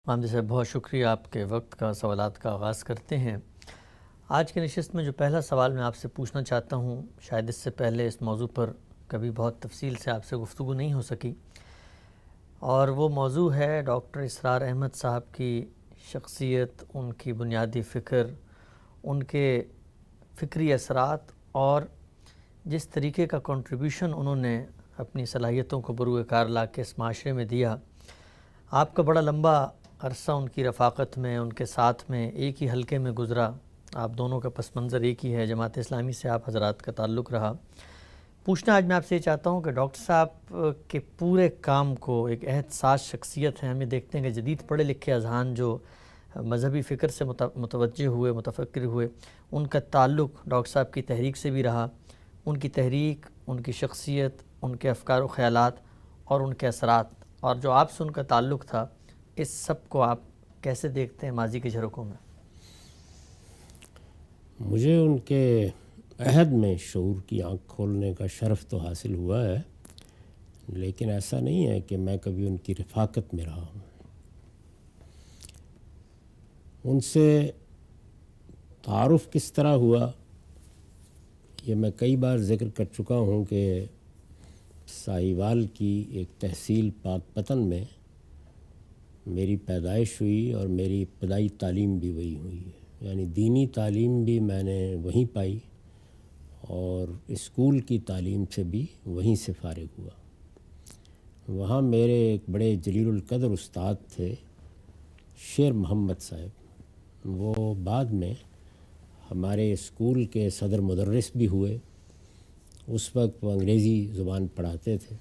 حامد صاحب بہت شکریہ، آپ کے وقت کا سوالات کا آغاز کرتے ہیں۔ آج کی نشست میں جو پہلا سوال میں آپ سے پوچھنا چاہتا ہوں، شاید اس سے پہلے اس موضوع پر کبھی بہت تفصیل سے آپ سے گفتگو نہیں ہو سکی، اور وہ موضوع ہے ڈاکٹر اسرار احمد صاحب کی شخصیت، ان کی بنیادی فکر، ان کے فکری اثرات اور جس طریقے کا کنٹریبیوشن انہوں نے اپنی صلاحیتوں کو بروئے کار لا کے اس معاشرے میں دیا۔ آپ کا بڑا لمبا عرصہ ان کی رفاقت میں، ان کے ساتھ میں ایک ہی حلقے میں گزرا، آپ دونوں کا پس منظر ایک ہی ہے، جماعت اسلامی سے آپ حضرات کا تعلق رہا۔ پوچھنا آج میں آپ سے یہ چاہتا ہوں کہ ڈاکٹر صاحب کے پورے کام کو، ایک عہد ساز شخصیت ہیں، ہمیں دیکھتے ہیں کہ جدید پڑھے لکھے اذہان جو مذہبی فکر سے متوجہ ہوئے، متفکر ہوئے، ان کا تعلق ڈاکٹر صاحب کی تحریک سے بھی رہا۔ ان کی تحریک، ان کی شخصیت، ان کے افکار و خیالات اور ان کے اثرات، اور جو آپ سے ان کا تعلق تھا، اس سب کو آپ کیسے دیکھتے ہیں ماضی کے جھروکوں میں؟ مجھے ان کے عہد میں شعور کی آنکھ کھولنے کا شرف تو حاصل ہوا ہے، لیکن ایسا نہیں ہے کہ میں کبھی ان کی رفاقت میں رہا ہوں۔ ان سے تعارف کس طرح ہوا، یہ میں کئی بار ذکر کر چکا ہوں کہ ساہیوال کی ایک تحصیل پاک پتن میں میری پیدائش ہوئی اور میری ابتدائی تعلیم بھی وہی ہوئی ہے، یعنی دینی تعلیم بھی میں نے وہیں پائی اور اسکول کی تعلیم سے بھی وہیں سے فارغ ہوا۔ وہاں میرے ایک بڑے جلیل القدر استاد تھے، شیر محمد صاحب، وہ بعد میں ہمارے اسکول کے صدر مدرس بھی ہوئے۔ اس وقت وہ انگریزی زبان پڑھاتے تھے،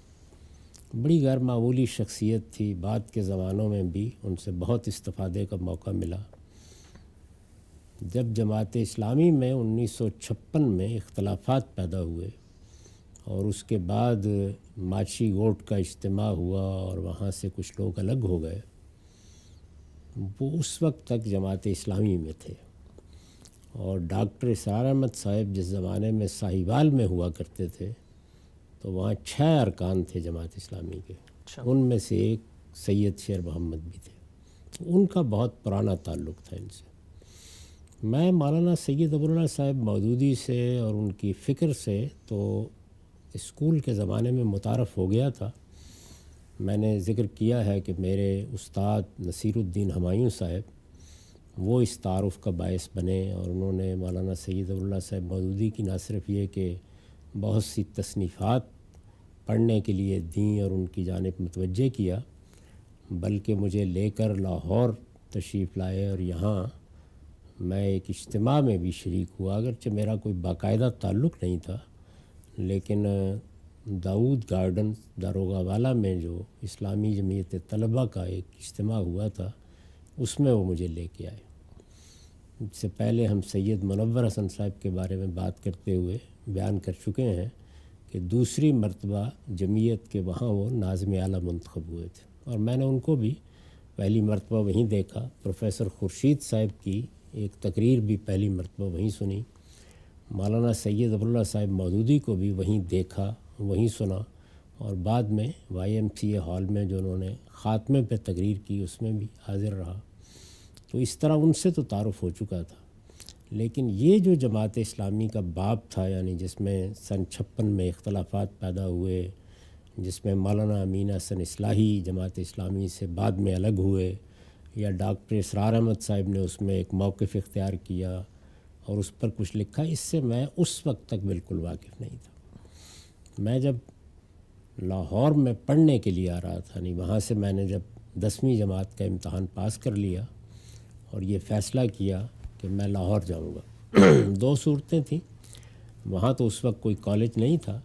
بڑی غیر معمولی شخصیت تھی۔ بعد کے زمانوں میں بھی ان سے بہت استفادے کا موقع ملا۔ جب جماعت اسلامی میں 1956 میں اختلافات پیدا ہوئے اور اس کے بعد ماچھی گوٹ کا اجتماع ہوا اور وہاں سے کچھ لوگ الگ ہو گئے، وہ اس وقت تک جماعت اسلامی میں تھے، اور ڈاکٹر اسرار احمد صاحب جس زمانے میں ساہیوال میں ہوا کرتے تھے تو وہاں 6 ارکان تھے جماعت اسلامی کے، ان میں سے ایک سید شیر محمد بھی تھے۔ ان کا بہت پرانا تعلق تھا ان سے۔ میں مولانا سید ابواللہ صاحب مودودی سے اور ان کی فکر سے تو اسکول کے زمانے میں متعارف ہو گیا تھا۔ میں نے ذکر کیا ہے کہ میرے استاد نصیر الدین ہمایوں صاحب وہ اس تعارف کا باعث بنے، اور انہوں نے مولانا سید ابواللہ صاحب مودودی کی نہ صرف یہ کہ بہت سی تصنیفات پڑھنے کے لیے دیں اور ان کی جانب متوجہ کیا، بلکہ مجھے لے کر لاہور تشریف لائے، اور یہاں میں ایک اجتماع میں بھی شریک ہوا، اگرچہ میرا کوئی باقاعدہ تعلق نہیں تھا، لیکن داؤد گارڈن داروغہ والا میں جو اسلامی جمعیت طلبہ کا ایک اجتماع ہوا تھا، اس میں وہ مجھے لے کے آئے۔ اس سے پہلے ہم سید منور حسن صاحب کے بارے میں بات کرتے ہوئے بیان کر چکے ہیں کہ دوسری مرتبہ جمعیت کے وہاں وہ ناظم اعلیٰ منتخب ہوئے تھے، اور میں نے ان کو بھی پہلی مرتبہ وہیں دیکھا۔ پروفیسر خورشید صاحب کی ایک تقریر بھی پہلی مرتبہ وہیں سنی۔ مولانا سید ابواللہ صاحب مودودی کو بھی وہیں دیکھا، وہیں سنا، اور بعد میں وائی ایم سی اے ہال میں جو انہوں نے خاتمے پہ تقریر کی اس میں بھی حاضر رہا۔ تو اس طرح ان سے تو تعارف ہو چکا تھا، لیکن یہ جو جماعت اسلامی کا باب تھا، یعنی جس میں سن 56 میں اختلافات پیدا ہوئے، جس میں مولانا امین حسن اصلاحی جماعت اسلامی سے بعد میں الگ ہوئے، یا ڈاکٹر اسرار احمد صاحب نے اس میں ایک موقف اختیار کیا اور اس پر کچھ لکھا، اس سے میں اس وقت تک بالکل واقف نہیں تھا۔ میں جب لاہور میں پڑھنے کے لیے آ رہا تھا، یعنی وہاں سے میں نے جب 10ویں جماعت کا امتحان پاس کر لیا اور یہ فیصلہ کیا کہ میں لاہور جاؤں گا، 2 صورتیں تھیں۔ وہاں تو اس وقت کوئی کالج نہیں تھا،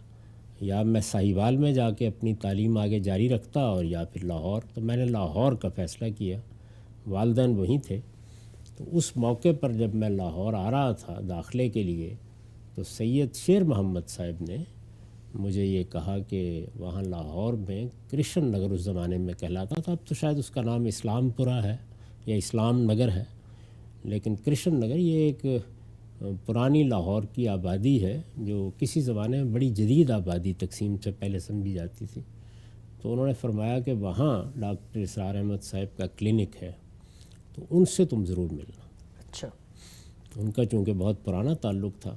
یا میں ساہیوال میں جا کے اپنی تعلیم آگے جاری رکھتا اور یا پھر لاہور۔ تو میں نے لاہور کا فیصلہ کیا، والدین وہیں تھے۔ تو اس موقع پر جب میں لاہور آ رہا تھا داخلے کے لیے، تو سید شیر محمد صاحب نے مجھے یہ کہا کہ وہاں لاہور میں کرشن نگر اس زمانے میں کہلاتا تھا، اب تو شاید اس کا نام اسلام پورہ ہے یا اسلام نگر ہے، لیکن کرشن نگر یہ ایک پرانی لاہور کی آبادی ہے جو کسی زمانے میں بڑی جدید آبادی تقسیم سے پہلے سمجھی جاتی تھی۔ تو انہوں نے فرمایا کہ وہاں ڈاکٹر اسرار احمد صاحب کا کلینک ہے، تو ان سے تم ضرور ملنا۔ اچھا، ان کا چونکہ بہت پرانا تعلق تھا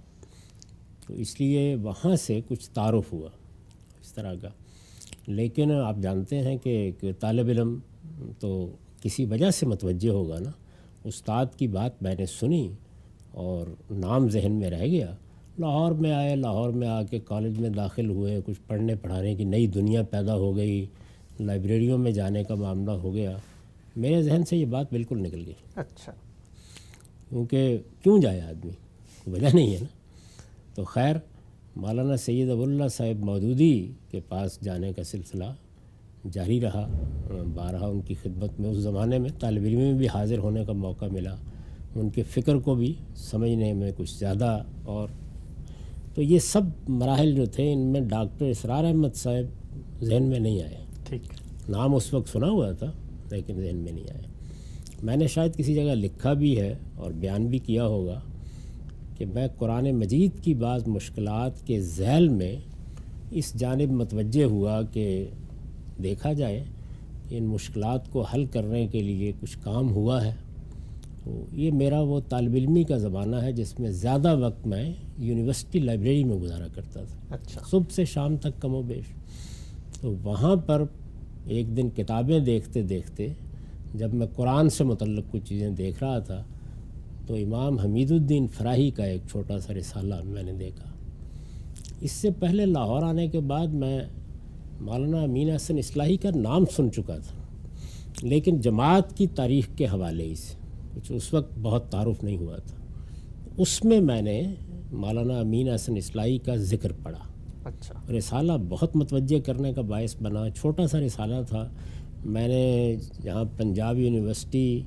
تو اس لیے وہاں سے کچھ تعارف ہوا اس طرح کا۔ لیکن آپ جانتے ہیں کہ ایک طالب علم تو کسی وجہ سے متوجہ ہوگا نا، استاد کی بات میں نے سنی اور نام ذہن میں رہ گیا، لاہور میں آئے، لاہور میں آ کے کالج میں داخل ہوئے، کچھ پڑھنے پڑھانے کی نئی دنیا پیدا ہو گئی، لائبریریوں میں جانے کا معاملہ ہو گیا، میرے ذہن سے یہ بات بالکل نکل گئی۔ اچھا، کیونکہ کیوں جائے آدمی، وجہ نہیں ہے نا۔ تو خیر مولانا سید ابو اللہ صاحب مودودی کے پاس جانے کا سلسلہ جاری رہا، بارہا ان کی خدمت میں اس زمانے میں طالب علم میں بھی حاضر ہونے کا موقع ملا، ان کے فکر کو بھی سمجھنے میں کچھ زیادہ، اور تو یہ سب مراحل جو تھے ان میں ڈاکٹر اسرار احمد صاحب ذہن میں نہیں آئے۔ ٹھیک، نام اس وقت سنا ہوا تھا لیکن ذہن میں نہیں آیا۔ میں نے شاید کسی جگہ لکھا بھی ہے اور بیان بھی کیا ہوگا کہ میں قرآن مجید کی بعض مشکلات کے ذیل میں اس جانب متوجہ ہوا کہ دیکھا جائے کہ ان مشکلات کو حل کرنے کے لیے کچھ کام ہوا ہے۔ تو یہ میرا وہ طالب علمی کا زمانہ ہے جس میں زیادہ وقت میں یونیورسٹی لائبریری میں گزارا کرتا تھا، اچھا، صبح سے شام تک کم و بیش۔ تو وہاں پر ایک دن کتابیں دیکھتے دیکھتے جب میں قرآن سے متعلق کچھ چیزیں دیکھ رہا تھا تو امام حمید الدین فراہی کا ایک چھوٹا سا رسالہ میں نے دیکھا۔ اس سے پہلے لاہور آنے کے بعد میں مولانا امین احسن اصلاحی کا نام سن چکا تھا، لیکن جماعت کی تاریخ کے حوالے سے کچھ اس وقت بہت تعارف نہیں ہوا تھا۔ اس میں نے مولانا امین احسن اصلاحی کا ذکر پڑھا، اچھا، رسالہ بہت متوجہ کرنے کا باعث بنا۔ چھوٹا سا رسالہ تھا، میں نے جہاں پنجاب یونیورسٹی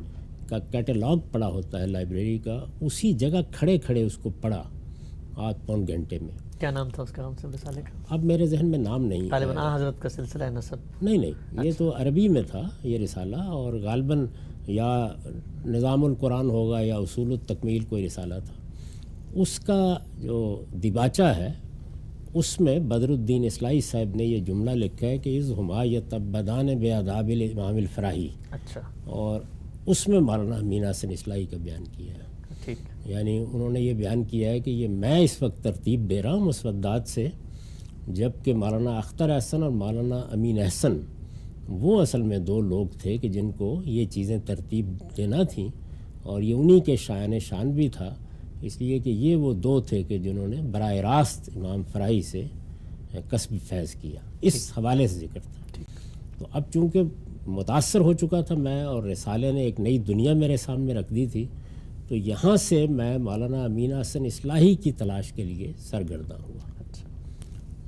کا کیٹلاگ پڑھا ہوتا ہے لائبریری کا، اسی جگہ کھڑے کھڑے اس کو پڑھا آدھ پون گھنٹے میں۔ کیا نام تھا اس کا، ہم سے رسالے کا؟ اب میرے ذہن میں نام نہیں ہے۔ غالباً حضرت کا سلسلہ ہے نسب؟ نہیں، یہ تو عربی میں تھا یہ رسالہ، اور غالباً یا نظام القرآن ہوگا یا اصول التکمیل کوئی رسالہ تھا۔ اس کا جو دیباچہ ہے اس میں بدر الدین اصلاحی صاحب نے یہ جملہ لکھا ہے کہ اذ ہما یتبدان بآداب الامام الفراہی، اچھا، اور اس میں مولانا امین احسن اصلاحی کا بیان کیا ہے۔ ٹھیک، یعنی انہوں نے یہ بیان کیا ہے کہ یہ میں اس وقت ترتیب دے رہا ہوں مسودات سے، جب کہ مولانا اختر احسن اور مولانا امین احسن وہ اصل میں دو لوگ تھے کہ جن کو یہ چیزیں ترتیب دینا تھیں، اور یہ انہی کے شایان شان بھی تھا، اس لیے کہ یہ وہ دو تھے کہ جنہوں نے براہ راست امام فراہی سے کسب فیض کیا، اس حوالے سے ذکر تھا۔ تو اب چونکہ متاثر ہو چکا تھا میں، اور رسالے نے ایک نئی دنیا میرے سامنے رکھ دی تھی، تو یہاں سے میں مولانا امین احسن اصلاحی کی تلاش کے لیے سرگرداں ہوا۔ اچھا،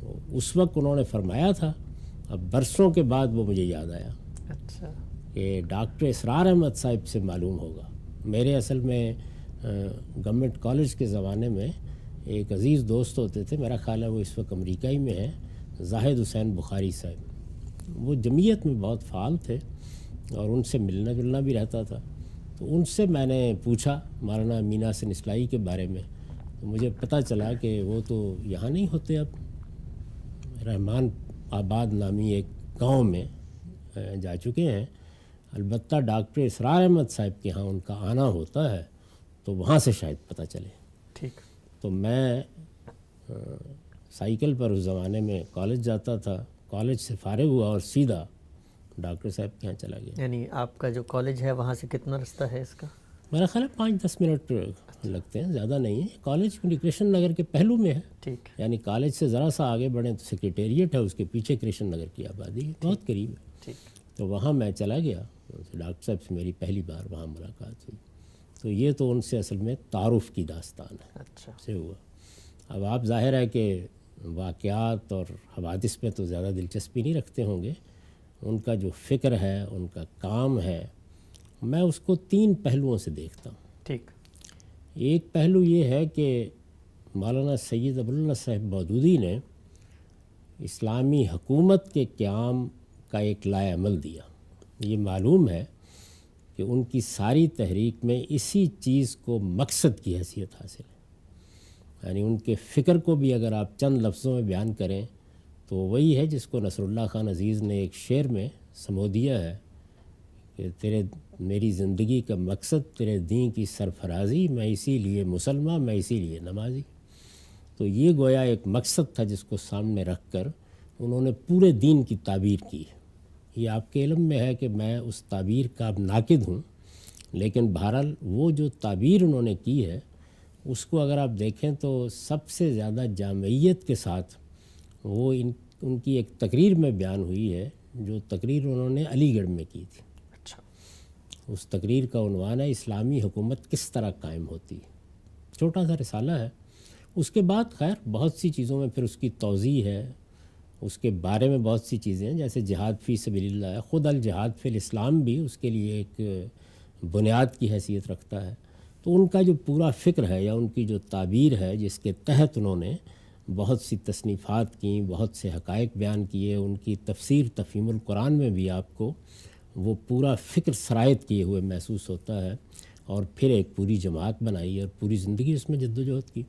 تو اس وقت انہوں نے فرمایا تھا، اب برسوں کے بعد وہ مجھے یاد آیا اچھا، کہ ڈاکٹر اسرار احمد صاحب سے معلوم ہوگا۔ میرے اصل میں گورنمنٹ کالج کے زمانے میں ایک عزیز دوست ہوتے تھے، میرا خیال ہے وہ اس وقت امریکہ ہی میں ہیں، زاہد حسین بخاری صاحب۔ وہ جمعیت میں بہت فعال تھے اور ان سے ملنا جلنا بھی رہتا تھا۔ تو ان سے میں نے پوچھا مولانا امین احسن اصلاحی کے بارے میں، تو مجھے پتہ چلا کہ وہ تو یہاں نہیں ہوتے، اب رحمان آباد نامی ایک گاؤں میں جا چکے ہیں، البتہ ڈاکٹر اسرار احمد صاحب کے ہاں ان کا آنا ہوتا ہے، تو وہاں سے شاید پتہ چلے۔ ٹھیک، تو میں سائیکل پر اس زمانے میں کالج جاتا تھا، کالج سے فارغ ہوا اور سیدھا ڈاکٹر صاحب کے یہاں چلا گیا۔ یعنی آپ کا جو کالج ہے وہاں سے کتنا رستہ ہے اس کا؟ میرا خیال ہے 5-10 منٹ لگتے ہیں، زیادہ نہیں ہے۔ کالج کرشن نگر کے پہلو میں ہے، ٹھیک، یعنی کالج سے ذرا سا آگے بڑھیں تو سیکریٹریٹ ہے، اس کے پیچھے کرشن نگر کی آبادی ہے، بہت قریب ہے۔ ٹھیک، تو وہاں میں چلا گیا، ڈاکٹر صاحب سے میری پہلی بار وہاں ملاقات ہوئی۔ تو یہ تو ان سے اصل میں تعارف کی داستان ہے، اچھا، سے ہوا۔ اب آپ ظاہر ہے کہ واقعات اور حوادث میں تو زیادہ دلچسپی نہیں رکھتے ہوں گے، ان کا جو فکر ہے، ان کا کام ہے، میں اس کو 3 پہلوؤں سے دیکھتا ہوں۔ ٹھیک، ایک پہلو یہ ہے کہ مولانا سید ابو اللہ صاحب مودودی نے اسلامی حکومت کے قیام کا ایک لائے عمل دیا۔ یہ معلوم ہے کہ ان کی ساری تحریک میں اسی چیز کو مقصد کی حیثیت حاصل ہے، یعنی ان کے فکر کو بھی اگر آپ چند لفظوں میں بیان کریں تو وہی ہے جس کو نصر اللہ خان عزیز نے ایک شعر میں سمو دیا ہے کہ میری زندگی کا مقصد تیرے دین کی سرفرازی، میں اسی لیے مسلمان، میں اسی لیے نمازی۔ تو یہ گویا ایک مقصد تھا جس کو سامنے رکھ کر انہوں نے پورے دین کی تعبیر کی۔ یہ آپ کے علم میں ہے کہ میں اس تعبیر کا اب ناقد ہوں، لیکن بہرحال وہ جو تعبیر انہوں نے کی ہے اس کو اگر آپ دیکھیں تو سب سے زیادہ جامعیت کے ساتھ وہ ان کی ایک تقریر میں بیان ہوئی ہے، جو تقریر انہوں نے علی گڑھ میں کی تھی۔ اچھا، اس تقریر کا عنوان ہے اسلامی حکومت کس طرح قائم ہوتی ہے، چھوٹا سا رسالہ ہے۔ اس کے بعد خیر بہت سی چیزوں میں پھر اس کی توضیح ہے، اس کے بارے میں بہت سی چیزیں ہیں، جیسے جہاد فی سبیل اللہ ہے، خود الجہاد فی الاسلام بھی اس کے لیے ایک بنیاد کی حیثیت رکھتا ہے۔ تو ان کا جو پورا فکر ہے یا ان کی جو تعبیر ہے جس کے تحت انہوں نے بہت سی تصنیفات کیں، بہت سے حقائق بیان کیے، ان کی تفسیر تفہیم القرآن میں بھی آپ کو وہ پورا فکر سرایت کیے ہوئے محسوس ہوتا ہے، اور پھر ایک پوری جماعت بنائی اور پوری زندگی اس میں جد و جہد کی۔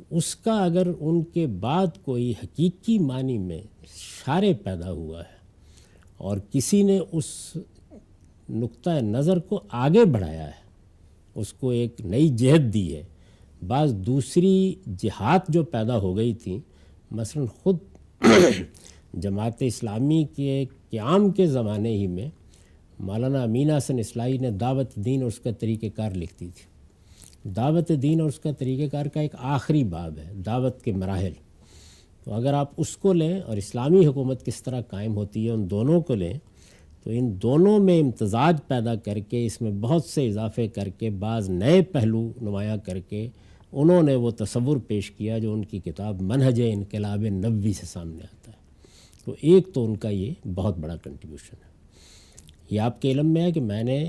اس کا اگر ان کے بعد کوئی حقیقی معنی میں شارع پیدا ہوا ہے اور کسی نے اس نقطہ نظر کو آگے بڑھایا ہے، اس کو ایک نئی جہت دی ہے، بعض دوسری جہات جو پیدا ہو گئی تھیں، مثلا خود جماعت اسلامی کے قیام کے زمانے ہی میں مولانا امین حسن اصلاحی نے دعوت دین اور اس کا طریقہ کار لکھ دی تھی۔ دعوت دین اور اس کا طریقہ کار کا ایک آخری باب ہے، دعوت کے مراحل۔ تو اگر آپ اس کو لیں اور اسلامی حکومت کس طرح قائم ہوتی ہے ان دونوں کو لیں، تو ان دونوں میں امتزاج پیدا کر کے اس میں بہت سے اضافے کر کے بعض نئے پہلو نمایاں کر کے انہوں نے وہ تصور پیش کیا جو ان کی کتاب منہج انقلاب نبوی سے سامنے آتا ہے۔ تو ایک تو ان کا یہ بہت بڑا کنٹریبیوشن ہے۔ یہ آپ کے علم میں ہے کہ میں نے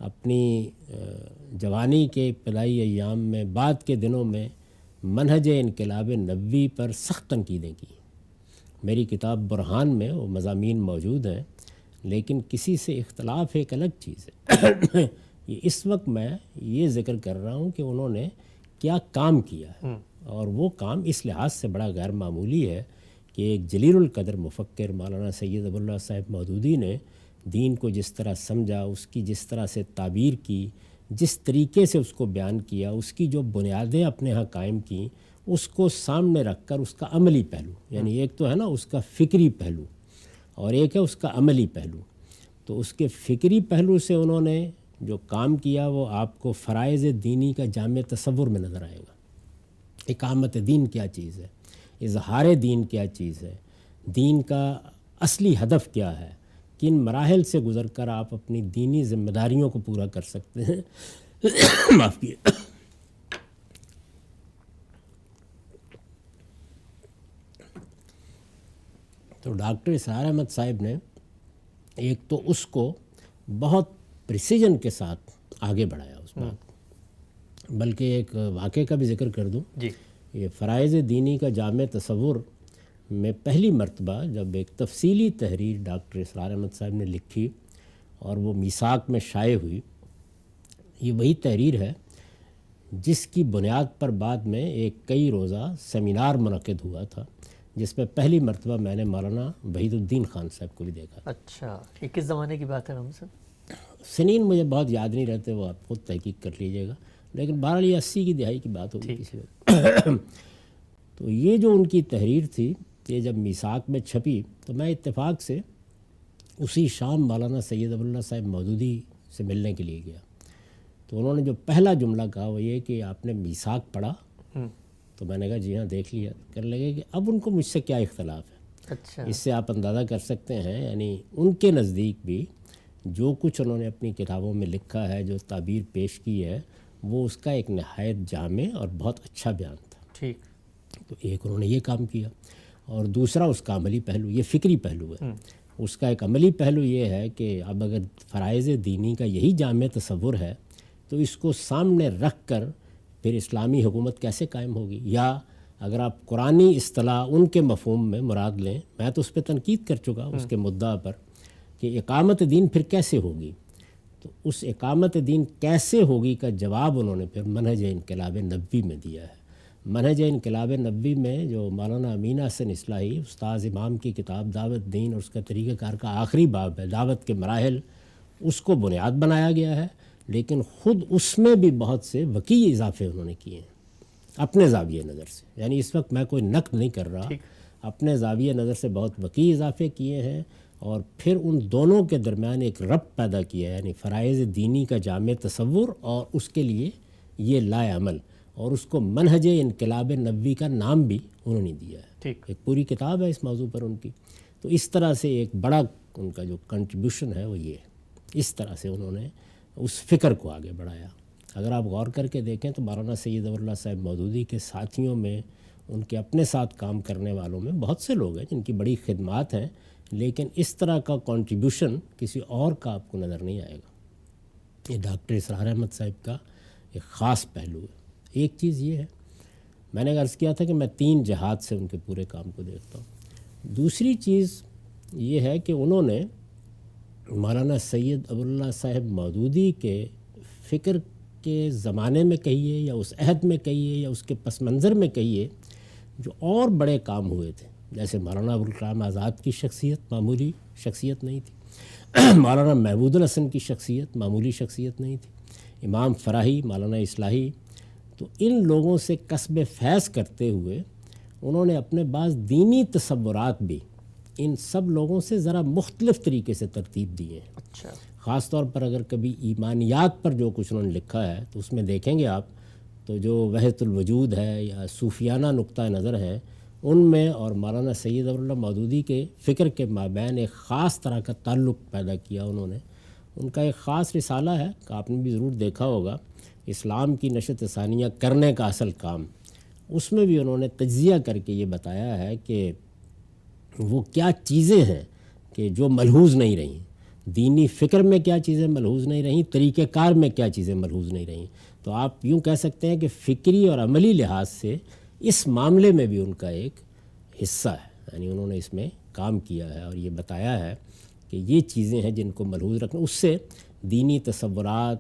اپنی جوانی کے ابتدائی ایام میں بعد کے دنوں میں منہج انقلاب نبوی پر سخت تنقیدیں کی۔ میری کتاب برہان میں وہ مضامین موجود ہیں، لیکن کسی سے اختلاف ایک الگ چیز ہے۔ یہ اس وقت میں یہ ذکر کر رہا ہوں کہ انہوں نے کیا کام کیا ہے، اور وہ کام اس لحاظ سے بڑا غیر معمولی ہے کہ ایک جلیل القدر مفکر مولانا سید ابو اللہ صاحب مودودی نے دین کو جس طرح سمجھا، اس کی جس طرح سے تعبیر کی، جس طریقے سے اس کو بیان کیا، اس کی جو بنیادیں اپنے ہاں قائم کیں، اس کو سامنے رکھ کر اس کا عملی پہلو، یعنی ایک تو ہے نا اس کا فکری پہلو اور ایک ہے اس کا عملی پہلو۔ تو اس کے فکری پہلو سے انہوں نے جو کام کیا وہ آپ کو فرائض دینی کا جامع تصور میں نظر آئے گا۔ اقامت دین کیا چیز ہے، اظہار دین کیا چیز ہے، دین کا اصلی ہدف کیا ہے، کن مراحل سے گزر کر آپ اپنی دینی ذمہ داریوں کو پورا کر سکتے ہیں۔ معاف کیے۔ تو ڈاکٹر اسرار احمد صاحب نے ایک تو اس کو بہت پریسیجن کے ساتھ آگے بڑھایا اس بات، بلکہ ایک واقعے کا بھی ذکر کر دوں۔ جی، یہ فرائض دینی کا جامع تصور میں پہلی مرتبہ جب ایک تفصیلی تحریر ڈاکٹر اسرار احمد صاحب نے لکھی اور وہ میثاق میں شائع ہوئی، یہ وہی تحریر ہے جس کی بنیاد پر بعد میں ایک کئی روزہ سیمینار منعقد ہوا تھا، جس میں پہلی مرتبہ میں نے مولانا وحید الدین خان صاحب کو بھی دیکھا۔ اچھا، یہ کس زمانے کی بات ہے رحمت صاحب؟ سنین مجھے بہت یاد نہیں رہتے، وہ آپ خود تحقیق کر لیجئے گا، لیکن بہرحال یہ 80 کی دہائی کی بات ہوگی کسی وقت۔ تو یہ جو ان کی تحریر تھی، یہ جب میثاق میں چھپی تو میں اتفاق سے اسی شام مولانا سید ابو اللہ صاحب مودودی سے ملنے کے لیے گیا۔ تو انہوں نے جو پہلا جملہ کہا وہ یہ کہ آپ نے میثاق پڑھا؟ تو میں نے کہا جی ہاں دیکھ لیا۔ کہنے لگے کہ اب ان کو مجھ سے کیا اختلاف ہے۔ اچھا، اس سے آپ اندازہ کر سکتے ہیں یعنی ان کے نزدیک بھی جو کچھ انہوں نے اپنی کتابوں میں لکھا ہے، جو تعبیر پیش کی ہے، وہ اس کا ایک نہایت جامع اور بہت اچھا بیان تھا۔ ٹھیک۔ تو ایک انہوں نے یہ کام کیا، اور دوسرا اس کا عملی پہلو، یہ فکری پہلو ہے۔ اس کا ایک عملی پہلو یہ ہے کہ اب اگر فرائض دینی کا یہی جامع تصور ہے تو اس کو سامنے رکھ کر پھر اسلامی حکومت کیسے قائم ہوگی، یا اگر آپ قرآنی اصطلاح ان کے مفہوم میں مراد لیں، میں تو اس پہ تنقید کر چکا اس کے مدعا پر کہ اقامت دین پھر کیسے ہوگی۔ تو اس اقامت دین کیسے ہوگی کا جواب انہوں نے پھر منہج انقلاب نبوی میں دیا ہے۔ منہج انقلاب نبوی میں جو مولانا امین حسن اصلاحی استاذ امام کی کتاب دعوت دین اور اس کا طریقہ کار کا آخری باب ہے، دعوت کے مراحل، اس کو بنیاد بنایا گیا ہے، لیکن خود اس میں بھی بہت سے وسیع اضافے انہوں نے کیے ہیں اپنے زاویہ نظر سے. یعنی اس وقت میں کوئی نقد نہیں کر رہا، اپنے زاویہ نظر سے بہت وسیع اضافے کیے ہیں، اور پھر ان دونوں کے درمیان ایک ربط پیدا کیا ہے، یعنی فرائض دینی کا جامع تصور اور اس کے لیے یہ لائے عمل، اور اس کو منہج انقلاب نبوی کا نام بھی انہوں نے دیا ہے. ایک پوری کتاب ہے اس موضوع پر ان کی. تو اس طرح سے ایک بڑا ان کا جو کنٹریبیوشن ہے وہ یہ ہے. اس طرح سے انہوں نے اس فکر کو آگے بڑھایا. اگر آپ غور کر کے دیکھیں تو مولانا سید ظفر اللہ صاحب مودودی کے ساتھیوں میں، ان کے اپنے ساتھ کام کرنے والوں میں بہت سے لوگ ہیں جن کی بڑی خدمات ہیں، لیکن اس طرح کا کنٹریبیوشن کسی اور کا آپ کو نظر نہیں آئے گا. یہ ڈاکٹر اسرار احمد صاحب کا ایک خاص پہلو ہے. ایک چیز یہ ہے، میں نے عرض کیا تھا کہ میں 3 جہات سے ان کے پورے کام کو دیکھتا ہوں. دوسری چیز یہ ہے کہ انہوں نے مولانا سید ابواللہ صاحب مودودی کے فکر کے زمانے میں کہیے یا اس عہد میں کہیے یا اس کے پس منظر میں کہیے، جو اور بڑے کام ہوئے تھے، جیسے مولانا ابوالکلام آزاد کی شخصیت معمولی شخصیت نہیں تھی، مولانا محمود الحسن کی شخصیت معمولی شخصیت نہیں تھی، امام فراہی، مولانا اصلاحی. تو ان لوگوں سے کسب فیض کرتے ہوئے انہوں نے اپنے بعض دینی تصورات بھی ان سب لوگوں سے ذرا مختلف طریقے سے ترتیب دیے ہیں. اچھا. خاص طور پر اگر کبھی ایمانیات پر جو کچھ انہوں نے لکھا ہے تو اس میں دیکھیں گے آپ تو جو وحدت الوجود ہے یا صوفیانہ نقطہ نظر ہے ان میں، اور مولانا سید ظفر اللہ مودودی کے فکر کے مابین ایک خاص طرح کا تعلق پیدا کیا انہوں نے. ان کا ایک خاص رسالہ ہے کہ آپ نے بھی ضرور دیکھا ہوگا، اسلام کی نشت ثانیہ کرنے کا اصل کام. اس میں بھی انہوں نے تجزیہ کر کے یہ بتایا ہے کہ وہ کیا چیزیں ہیں کہ جو ملحوظ نہیں رہیں، دینی فکر میں کیا چیزیں ملحوظ نہیں رہیں، طریقہ کار میں کیا چیزیں ملحوظ نہیں رہیں. تو آپ یوں کہہ سکتے ہیں کہ فکری اور عملی لحاظ سے اس معاملے میں بھی ان کا ایک حصہ ہے. یعنی انہوں نے اس میں کام کیا ہے اور یہ بتایا ہے کہ یہ چیزیں ہیں جن کو ملحوظ رکھنا. اس سے دینی تصورات،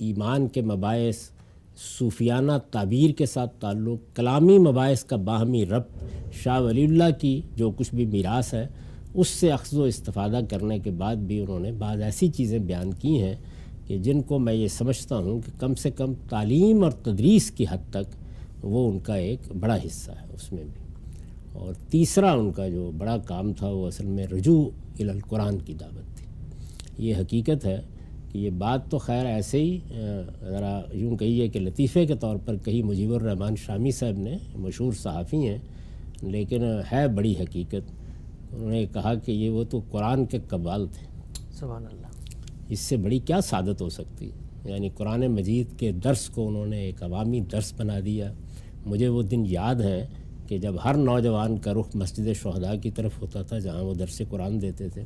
ایمان کے مباحث، صوفیانہ تعبیر کے ساتھ تعلق، کلامی مباحث کا باہمی ربط، شاہ ولی اللہ کی جو کچھ بھی میراث ہے اس سے اخذ و استفادہ کرنے کے بعد بھی انہوں نے بعض ایسی چیزیں بیان کی ہیں کہ جن کو میں یہ سمجھتا ہوں کہ کم سے کم تعلیم اور تدریس کی حد تک وہ ان کا ایک بڑا حصہ ہے اس میں بھی. اور تیسرا ان کا جو بڑا کام تھا وہ اصل میں رجوع الی القرآن کی دعوت تھی. یہ حقیقت ہے کہ یہ بات تو خیر ایسے ہی ذرا یوں کہیے کہ لطیفے کے طور پر کہی مجیب الرحمن شامی صاحب نے، مشہور صحافی ہیں، لیکن ہے بڑی حقیقت. انہوں نے کہا کہ یہ وہ تو قرآن کے قبال تھے. سبحان اللہ. اس سے بڑی کیا سعادت ہو سکتی ہے. یعنی قرآن مجید کے درس کو انہوں نے ایک عوامی درس بنا دیا. مجھے وہ دن یاد ہیں کہ جب ہر نوجوان کا رخ مسجد شہداء کی طرف ہوتا تھا جہاں وہ درس قرآن دیتے تھے،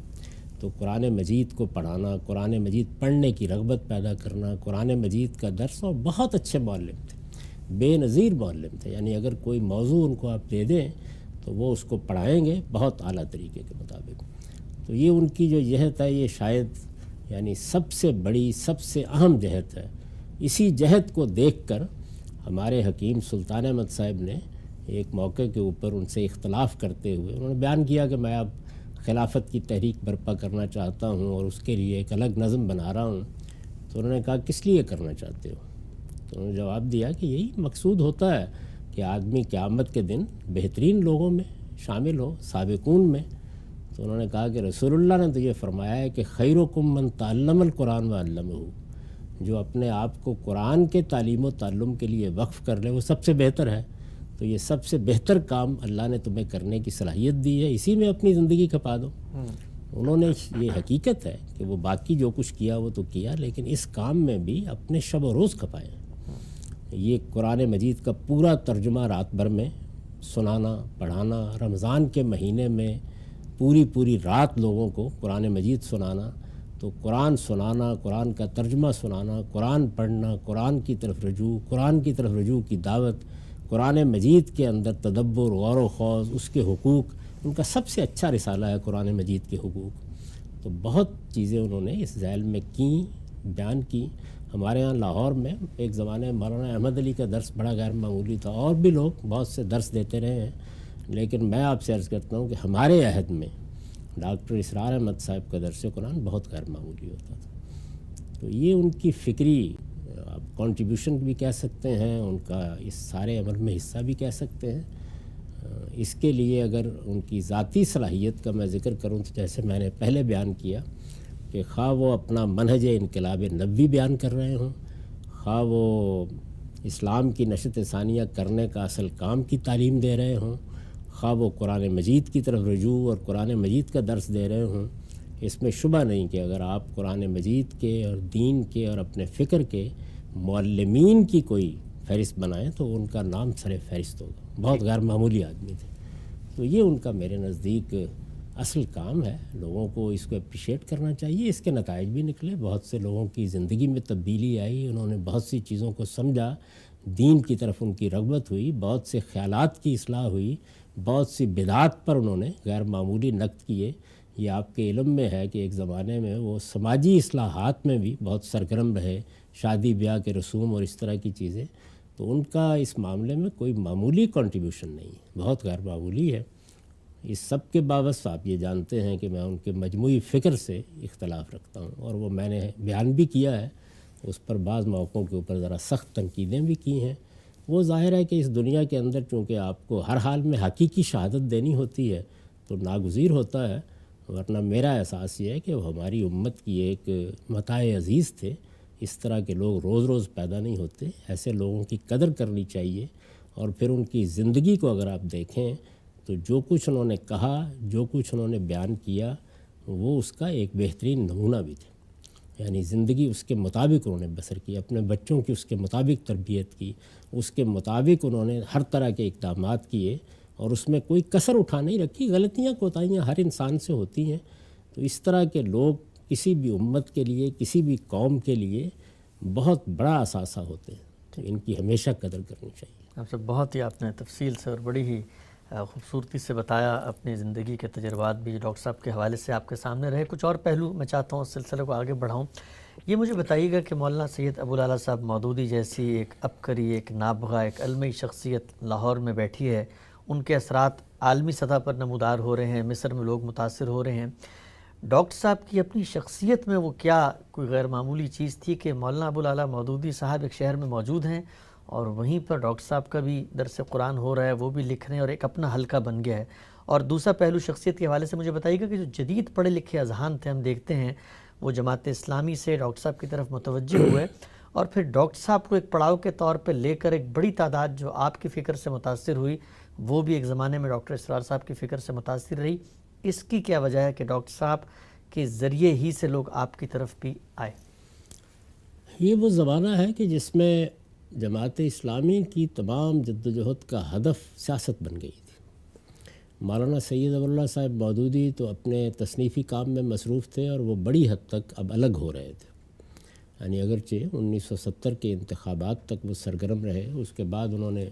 تو قرآن مجید کو پڑھانا، قرآن مجید پڑھنے کی رغبت پیدا کرنا، قرآن مجید کا درس، اور بہت اچھے معلم تھے، بے نظیر معلم تھے. یعنی اگر کوئی موضوع ان کو آپ دے دیں تو وہ اس کو پڑھائیں گے بہت اعلیٰ طریقے کے مطابق. تو یہ ان کی جو جہت ہے یہ شاید یعنی سب سے بڑی، سب سے اہم جہت ہے. اسی جہت کو دیکھ کر ہمارے حکیم سلطان احمد صاحب نے ایک موقع کے اوپر ان سے اختلاف کرتے ہوئے انہوں نے بیان کیا کہ میں اب خلافت کی تحریک برپا کرنا چاہتا ہوں اور اس کے لیے ایک الگ نظم بنا رہا ہوں. تو انہوں نے کہا کس لیے کرنا چاہتے ہو؟ تو انہوں نے جواب دیا کہ یہی مقصود ہوتا ہے کہ آدمی قیامت کے دن بہترین لوگوں میں شامل ہو، سابقون میں. تو انہوں نے کہا کہ رسول اللہ نے تو یہ فرمایا ہے کہ خیرکم من تعلم القرآن وعلمہ، جو اپنے آپ کو قرآن کے تعلیم و تعلم کے لیے وقف کر لے وہ سب سے بہتر ہے. تو یہ سب سے بہتر کام اللہ نے تمہیں کرنے کی صلاحیت دی ہے، اسی میں اپنی زندگی کھپا دو. انہوں نے یہ حقیقت ہے کہ وہ باقی جو کچھ کیا وہ تو کیا، لیکن اس کام میں بھی اپنے شب و روز کھپائے. یہ قرآن مجید کا پورا ترجمہ رات بھر میں سنانا، پڑھانا، رمضان کے مہینے میں پوری رات لوگوں کو قرآن مجید سنانا. تو قرآن سنانا، قرآن کا ترجمہ سنانا، قرآن پڑھنا، قرآن کی طرف رجوع کی دعوت، قرآن مجید کے اندر تدبر، غور و خوض، اس کے حقوق، ان کا سب سے اچھا رسالہ ہے قرآن مجید کے حقوق. تو بہت چیزیں انہوں نے اس ذیل میں کیں، بیان کی. ہمارے ہاں لاہور میں ایک زمانے میں مولانا احمد علی کا درس بڑا غیر معمولی تھا، اور بھی لوگ بہت سے درس دیتے رہے ہیں، لیکن میں آپ سے عرض کرتا ہوں کہ ہمارے عہد میں ڈاکٹر اسرار احمد صاحب کا درس قرآن بہت غیر معمولی ہوتا تھا. تو یہ ان کی فکری آپ کنٹریبیوشن بھی کہہ سکتے ہیں، ان کا اس سارے عمل میں حصہ بھی کہہ سکتے ہیں۔ اس کے لیے اگر ان کی ذاتی صلاحیت کا میں ذکر کروں تو جیسے میں نے پہلے بیان کیا کہ خواہ وہ اپنا منہج انقلاب نبوی بیان کر رہے ہوں، خواہ وہ اسلام کی نشت ثانیہ کرنے کا اصل کام کی تعلیم دے رہے ہوں، خواہ وہ قرآن مجید کی طرف رجوع اور قرآن مجید کا درس دے رہے ہوں، اس میں شبہ نہیں کہ اگر آپ قرآن مجید کے اور دین کے اور اپنے فکر کے معلمین کی کوئی فہرست بنائیں تو ان کا نام سر فہرست ہوگا۔ بہت غیر معمولی آدمی تھے، تو یہ ان کا میرے نزدیک اصل کام ہے۔ لوگوں کو اس کو اپریشیٹ کرنا چاہیے۔ اس کے نتائج بھی نکلے، بہت سے لوگوں کی زندگی میں تبدیلی آئی، انہوں نے بہت سی چیزوں کو سمجھا، دین کی طرف ان کی رغبت ہوئی، بہت سے خیالات کی اصلاح ہوئی، بہت سی بدعات پر انہوں نے غیر معمولی نقد کیے۔ یہ آپ کے علم میں ہے کہ ایک زمانے میں وہ سماجی اصلاحات میں بھی بہت سرگرم رہے، شادی بیاہ کے رسوم اور اس طرح کی چیزیں، تو ان کا اس معاملے میں کوئی معمولی کنٹریبیوشن نہیں، بہت غیر معمولی ہے۔ اس سب کے باوجود آپ یہ جانتے ہیں کہ میں ان کے مجموعی فکر سے اختلاف رکھتا ہوں، اور وہ میں نے بیان بھی کیا ہے، اس پر بعض موقعوں کے اوپر ذرا سخت تنقیدیں بھی کی ہیں۔ وہ ظاہر ہے کہ اس دنیا کے اندر چونکہ آپ کو ہر حال میں حقیقی شہادت دینی ہوتی ہے تو ناگزیر ہوتا ہے، ورنہ میرا احساس یہ ہے کہ وہ ہماری امت کی ایک متاع عزیز تھے۔ اس طرح کے لوگ روز روز پیدا نہیں ہوتے، ایسے لوگوں کی قدر کرنی چاہیے، اور پھر ان کی زندگی کو اگر آپ دیکھیں تو جو کچھ انہوں نے کہا، جو کچھ انہوں نے بیان کیا، وہ اس کا ایک بہترین نمونہ بھی تھے۔ یعنی زندگی اس کے مطابق انہوں نے بسر کی، اپنے بچوں کی اس کے مطابق تربیت کی، اس کے مطابق انہوں نے ہر طرح کے اقدامات کیے، اور اس میں کوئی کسر اٹھا نہیں رکھی۔ غلطیاں کوتاہیاں ہر انسان سے ہوتی ہیں، تو اس طرح کے لوگ کسی بھی امت کے لیے، کسی بھی قوم کے لیے بہت بڑا اثاثہ ہوتے ہیں، تو ان کی ہمیشہ قدر کرنی چاہیے۔ آپ سے بہت ہی آپ نے تفصیل سے اور بڑی ہی خوبصورتی سے بتایا اپنی زندگی کے تجربات بھی ڈاکٹر صاحب کے حوالے سے آپ کے سامنے رہے۔ کچھ اور پہلو میں چاہتا ہوں اس سلسلے کو آگے بڑھاؤں۔ یہ مجھے بتائیے گا کہ مولانا سید ابوالعلا صاحب مودودی جیسی ایک عبقری، ایک نابغہ، ایک علمی شخصیت لاہور میں بیٹھی ہے، ان کے اثرات عالمی سطح پر نمودار ہو رہے ہیں، مصر میں لوگ متاثر ہو رہے ہیں۔ ڈاکٹر صاحب کی اپنی شخصیت میں وہ کیا کوئی غیر معمولی چیز تھی کہ مولانا ابوالعلا مودودی صاحب ایک شہر میں موجود ہیں اور وہیں پر ڈاکٹر صاحب کا بھی درس قرآن ہو رہا ہے، وہ بھی لکھ رہے ہیں اور ایک اپنا حلقہ بن گیا ہے؟ اور دوسرا پہلو شخصیت کے حوالے سے مجھے بتائیے گا کہ جو جدید پڑھے لکھے اذہان تھے، ہم دیکھتے ہیں وہ جماعت اسلامی سے ڈاکٹر صاحب کی طرف متوجہ ہوئے، اور پھر ڈاکٹر صاحب کو ایک پڑاؤ کے طور پہ لے کر ایک بڑی تعداد جو آپ کی فکر سے متاثر ہوئی، وہ بھی ایک زمانے میں ڈاکٹر اسرار صاحب کی فکر سے متاثر رہی۔ اس کی کیا وجہ ہے کہ ڈاکٹر صاحب کے ذریعے ہی سے لوگ آپ کی طرف بھی آئے؟ یہ وہ زمانہ ہے کہ جس میں جماعت اسلامی کی تمام جدوجہد کا ہدف سیاست بن گئی تھی۔ مولانا سید ابوالعلا صاحب مودودی تو اپنے تصنیفی کام میں مصروف تھے، اور وہ بڑی حد تک اب الگ ہو رہے تھے۔ یعنی اگرچہ 1970 کے انتخابات تک وہ سرگرم رہے، اس کے بعد انہوں نے